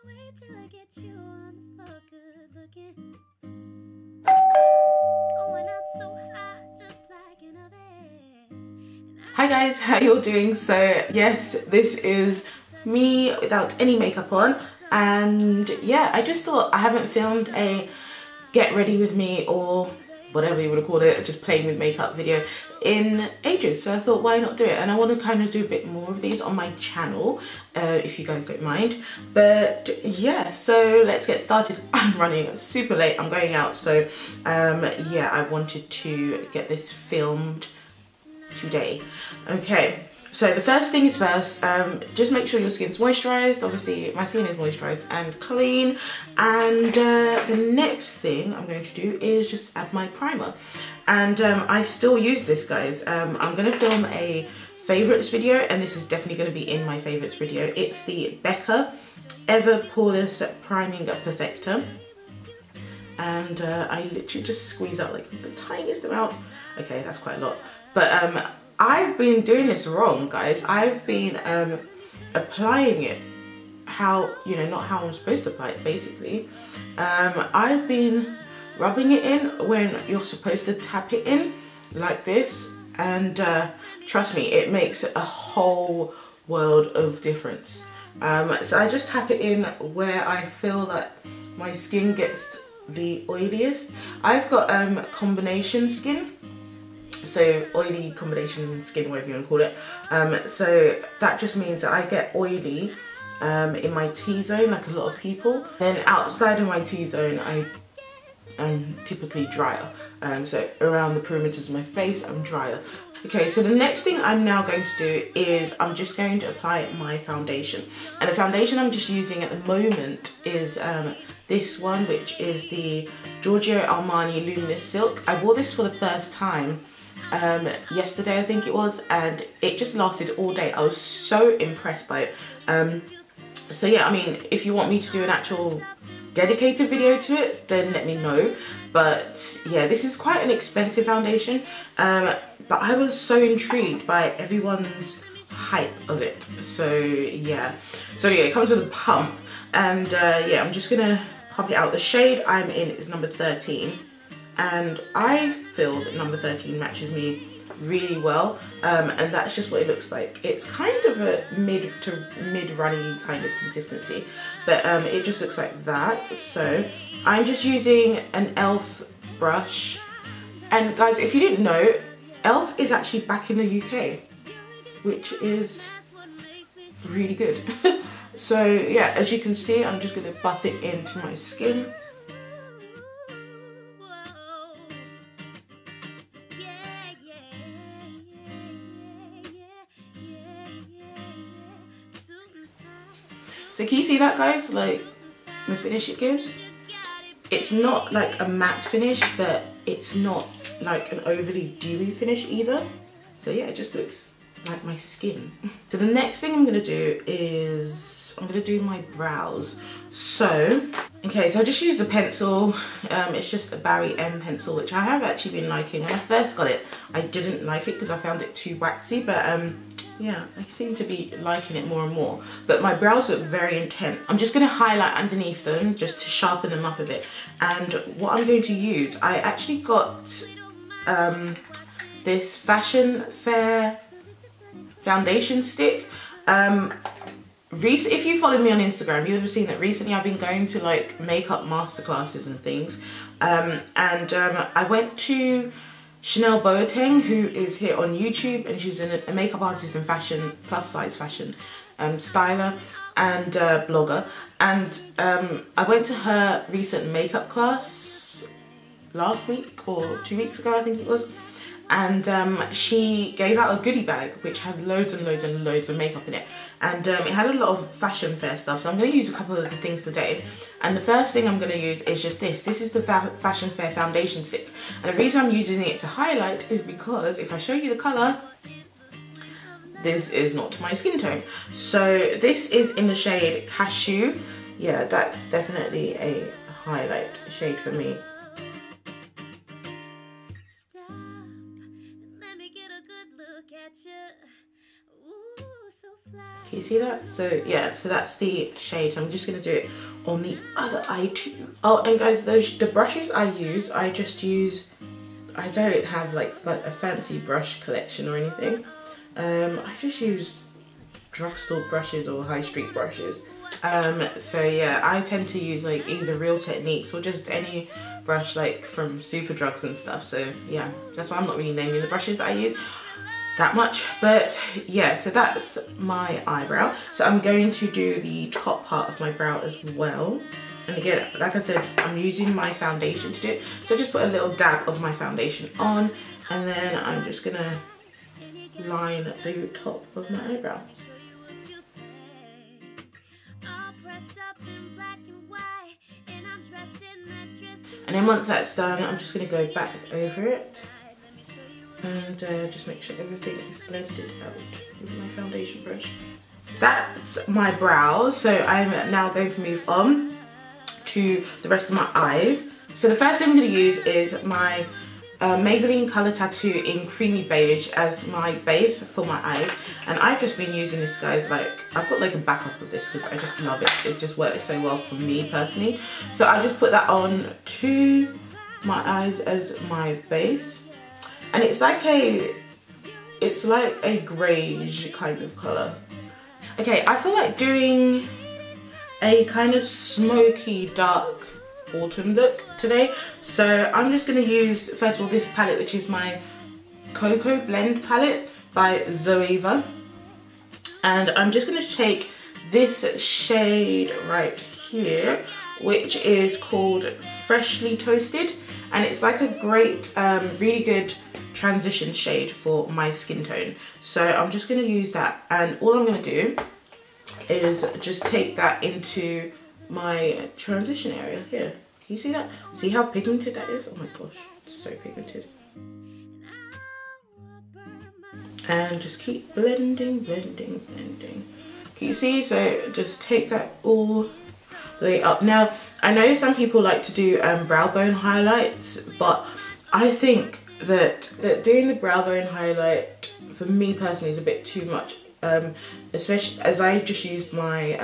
wait till I get you on the floor, good looking. Going out so hot, just like an oven. Hi guys, how you all doing? So yes, this is me without any makeup on, and yeah, I just thought I haven't filmed a get ready with me or whatever you would have called it, just playing with makeup video in ages, so I thought why not do it. And I want to kind of do a bit more of these on my channel, if you guys don't mind. But yeah, so let's get started. I'm running super late, I'm going out, so yeah, I wanted to get this filmed today. Okay, so the first thing is first, just make sure your skin's moisturized. Obviously my skin is moisturized and clean, and the next thing I'm going to do is just add my primer. And I still use this, guys. I'm going to film a favorites video, and this is definitely going to be in my favorites video. It's the Becca Ever Poreless Priming Perfector, and I literally just squeeze out like the tiniest amount. Okay, that's quite a lot, but I've been doing this wrong, guys. I've been applying it how, you know, not how I'm supposed to apply it, basically. I've been rubbing it in when you're supposed to tap it in like this, and trust me, it makes a whole world of difference. So I just tap it in where I feel that my skin gets the oiliest. I've got combination skin, so oily combination skin, whatever you want to call it. So that just means that I get oily in my T-zone, like a lot of people. Then outside of my T-zone, I'm typically drier. So around the perimeters of my face, I'm drier. Okay, so the next thing I'm now going to do is I'm just going to apply my foundation. And the foundation I'm just using at the moment is this one, which is the Giorgio Armani Luminous Silk. I wore this for the first time yesterday, I think it was, and it just lasted all day. I was so impressed by it. So yeah, I mean, if you want me to do an actual dedicated video to it, then let me know. But yeah, this is quite an expensive foundation, but I was so intrigued by everyone's hype of it. So yeah, it comes with a pump, and yeah, I'm just gonna pump it out. The shade I'm in is number 13, and I feel that number 13 matches me really well, and that's just what it looks like. It's kind of a mid to mid runny kind of consistency, but it just looks like that. So I'm just using an ELF brush, and guys, if you didn't know, ELF is actually back in the UK, which is really good. So yeah, as you can see, I'm just going to buff it into my skin. So can you see that, guys, like the finish it gives? It's not like a matte finish, but it's not like an overly dewy finish either. So yeah, it just looks like my skin. So the next thing I'm gonna do is I'm gonna do my brows. So, okay, so I just used a pencil. It's just a Barry M pencil, which I have actually been liking. When I first got it, I didn't like it because I found it too waxy, but yeah, I seem to be liking it more and more. But my brows look very intense. I'm just going to highlight underneath them just to sharpen them up a bit. And what I'm going to use, I actually got this Fashion Fair foundation stick. If you follow me on Instagram, you would have seen that recently I've been going to like makeup masterclasses and things. I went to Chanel Boateng, who is here on YouTube, and she's a makeup artist and fashion, plus size fashion styler and blogger. And I went to her recent makeup class last week or 2 weeks ago, I think it was. And she gave out a goodie bag which had loads and loads and loads of makeup in it, and it had a lot of fashion fair stuff. So I'm going to use a couple of the things today, and the first thing I'm going to use is just this. This is the Fashion Fair foundation stick, and the reason I'm using it to highlight is because if I show you the colour, this is not my skin tone. So this is in the shade Cashew. Yeah, that's definitely a highlight shade for me. Can you see that? So yeah, so that's the shade. I'm just gonna do it on the other eye too. Oh, and guys, the brushes I use, I don't have like a fancy brush collection or anything. I just use drugstore brushes or high street brushes. So yeah, I tend to use like either Real Techniques or just any brush like from Superdrugs and stuff. So yeah, that's why I'm not really naming the brushes that I use that much. But yeah, so that's my eyebrow. So I'm going to do the top part of my brow as well. And again, like I said, I'm using my foundation to do it. So just put a little dab of my foundation on, and then I'm just gonna line the top of my eyebrow. And then once that's done, I'm just gonna go back over it and just make sure everything is blended out with my foundation brush. That's my brows. So I'm now going to move on to the rest of my eyes. So the first thing I'm going to use is my Maybelline Colour Tattoo in Creamy Beige as my base for my eyes. And I've just been using this, guys, like I've got like a backup of this because I just love it. It just works so well for me personally. So I just put that on to my eyes as my base. And it's like a greyish kind of colour. Okay, I feel like doing a kind of smoky dark autumn look today. So I'm just going to use, first of all, this palette, which is my Cocoa Blend palette by Zoeva. And I'm just going to take this shade right here, which is called Freshly Toasted. And it's like a great, really good transition shade for my skin tone. So I'm just going to use that, and all I'm going to do is just take that into my transition area here. Can you see that? See how pigmented that is? Oh my gosh, it's so pigmented. And just keep blending, blending, blending. Can you see? So just take that all the way up. Now, I know some people like to do brow bone highlights, but I think that doing the brow bone highlight for me personally is a bit too much, especially as I just used my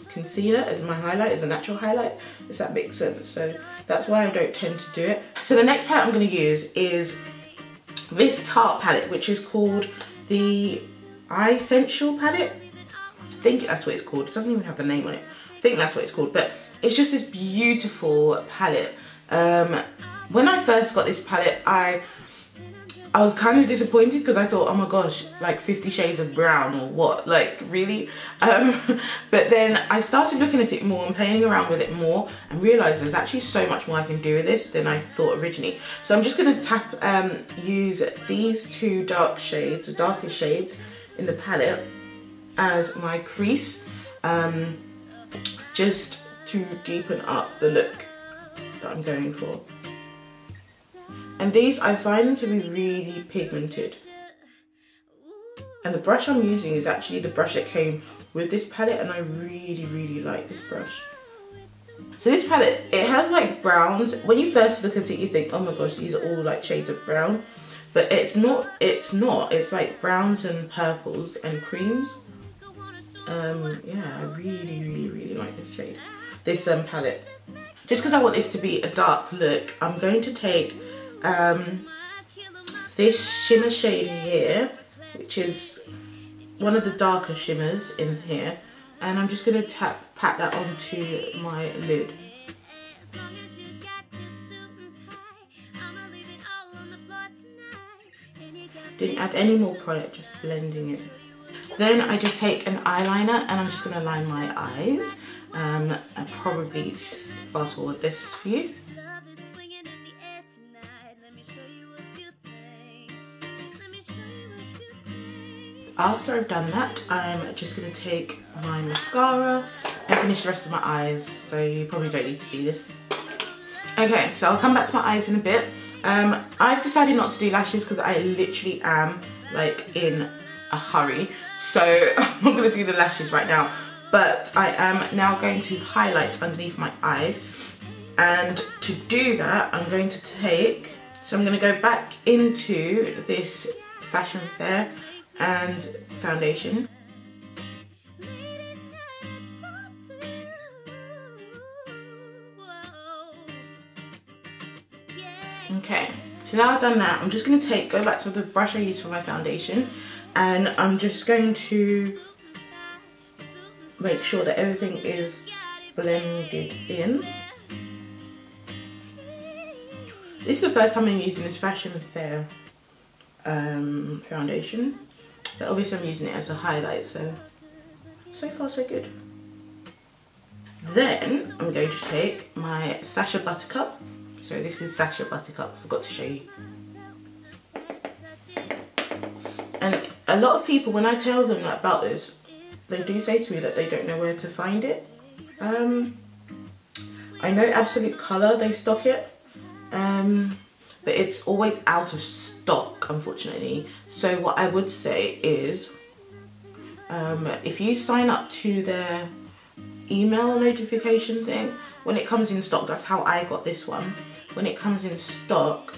concealer as my highlight, as a natural highlight, if that makes sense. So that's why I don't tend to do it. So the next palette I'm going to use is this Tarte palette, which is called the Essential palette. I think that's what it's called. It doesn't even have the name on it. I think that's what it's called, but it's just this beautiful palette. When I first got this palette, I was kind of disappointed because I thought, oh my gosh, like 50 shades of brown or what, like really? But then I started looking at it more and playing around with it more and realised there's actually so much more I can do with this than I thought originally. So I'm just going to use these two darker shades in the palette as my crease, just to deepen up the look that I'm going for. And these, I find them to be really pigmented. And the brush I'm using is actually the brush that came with this palette, and I really, really like this brush. So this palette, it has like browns. When you first look at it, you think, oh my gosh, these are all like shades of brown. But it's not. It's like browns and purples and creams. Yeah, I really, really, really like this shade. This palette. Just because I want this to be a dark look, I'm going to take this shimmer shade here, which is one of the darker shimmers in here, and I'm just going to pat that onto my lid. Didn't add any more product, just blending it. Then I just take an eyeliner and I'm just going to line my eyes. And probably fast forward this for you. After I've done that, I'm just going to take my mascara and finish the rest of my eyes, so you probably don't need to see this. Okay, so I'll come back to my eyes in a bit. I've decided not to do lashes because I literally am like in a hurry, so I'm not going to do the lashes right now, but I am now going to highlight underneath my eyes. And to do that, I'm going to take, so I'm going to go back into this Fashion Fair and foundation. Okay, so now I've done that, I'm just going to go back to the brush I used for my foundation, and I'm just going to make sure that everything is blended in. This is the first time I'm using this Fashion Fair foundation, but obviously I'm using it as a highlight, so far so good. Then I'm going to take my Sacha Buttercup. So this is Sacha Buttercup, forgot to show you. And a lot of people, when I tell them about this, they do say to me that they don't know where to find it. I know Absolute Colour, they stock it, but it's always out of stock, unfortunately. So what I would say is, if you sign up to their email notification thing, when it comes in stock, that's how I got this one. When it comes in stock,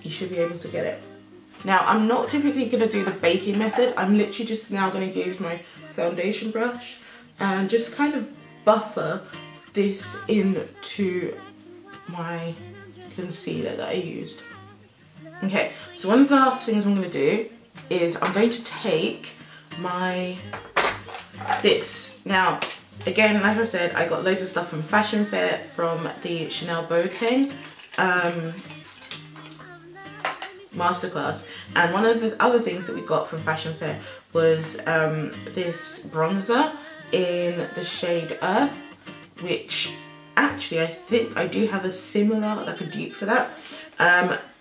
you should be able to get it. Now, I'm not typically going to do the baking method. I'm literally just now going to use my foundation brush and just kind of buffer this into my concealer that I used. Okay, so one of the last things I'm going to do is I'm going to take this. Now, again, like I said, I got loads of stuff from Fashion Fair, from the Chanel Boateng masterclass, and one of the other things that we got from Fashion Fair was this bronzer in the shade Earth, which actually I think I do have a similar, like a dupe for that,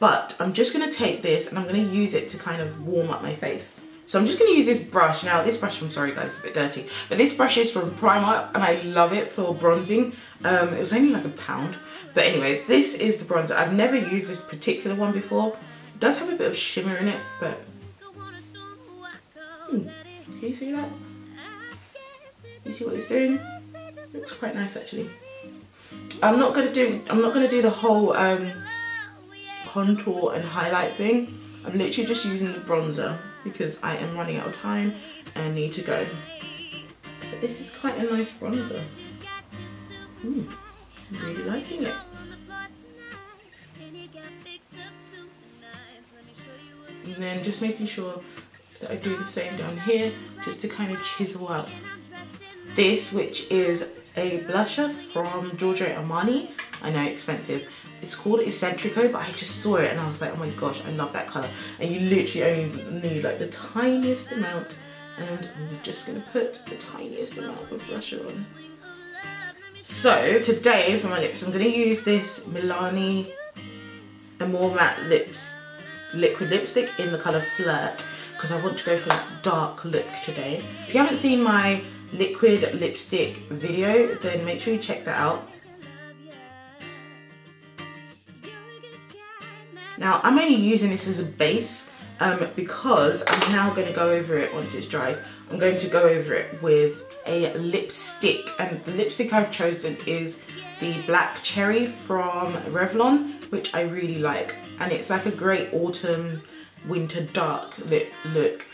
but I'm just going to take this and I'm going to use it to kind of warm up my face. So I'm just going to use this brush. Now this brush, I'm sorry guys, it's a bit dirty, but this brush is from Primark and I love it for bronzing. It was only like £1, but anyway, this is the bronzer. I've never used this particular one before. It does have a bit of shimmer in it, but can you see that? You see what it's doing? It looks quite nice actually. I'm not gonna do the whole contour and highlight thing. I'm literally just using the bronzer because I am running out of time and need to go. But this is quite a nice bronzer. I'm really liking it. And then just making sure that I do the same down here, just to kind of chisel out this, which is a blusher from Giorgio Armani. I know, expensive. It's called Eccentrico, but I just saw it and I was like, oh my gosh, I love that colour. And you literally only need like the tiniest amount, and I'm just going to put the tiniest amount of blusher on. So today for my lips, I'm going to use this Milani Amore Matte liquid lipstick in the colour Flirt, because I want to go for that dark look today. If you haven't seen my liquid lipstick video, then make sure you check that out. Now I'm only using this as a base because I'm now going to go over it once it's dry. I'm going to go over it with a lipstick, and the lipstick I've chosen is the Black Cherry from Revlon, which I really like, and it's like a great autumn winter dark lip look.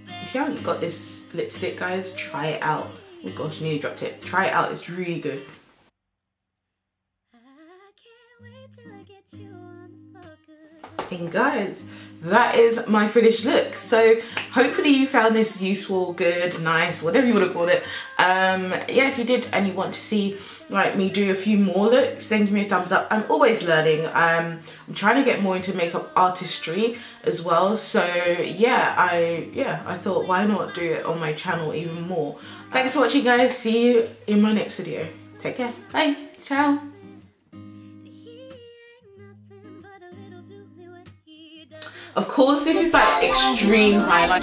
If you haven't got this lipstick guys, try it out. Oh gosh, nearly dropped it. Try it out, it's really good. And guys, that is my finished look. So hopefully you found this useful, good, nice, whatever you want to call it. Yeah, if you did and you want to see like me do a few more looks, then give me a thumbs up. I'm always learning. I'm trying to get more into makeup artistry as well. So yeah, I thought why not do it on my channel even more. Thanks for watching guys. See you in my next video. Take care. Bye. Ciao. Of course, this is like extreme highlight.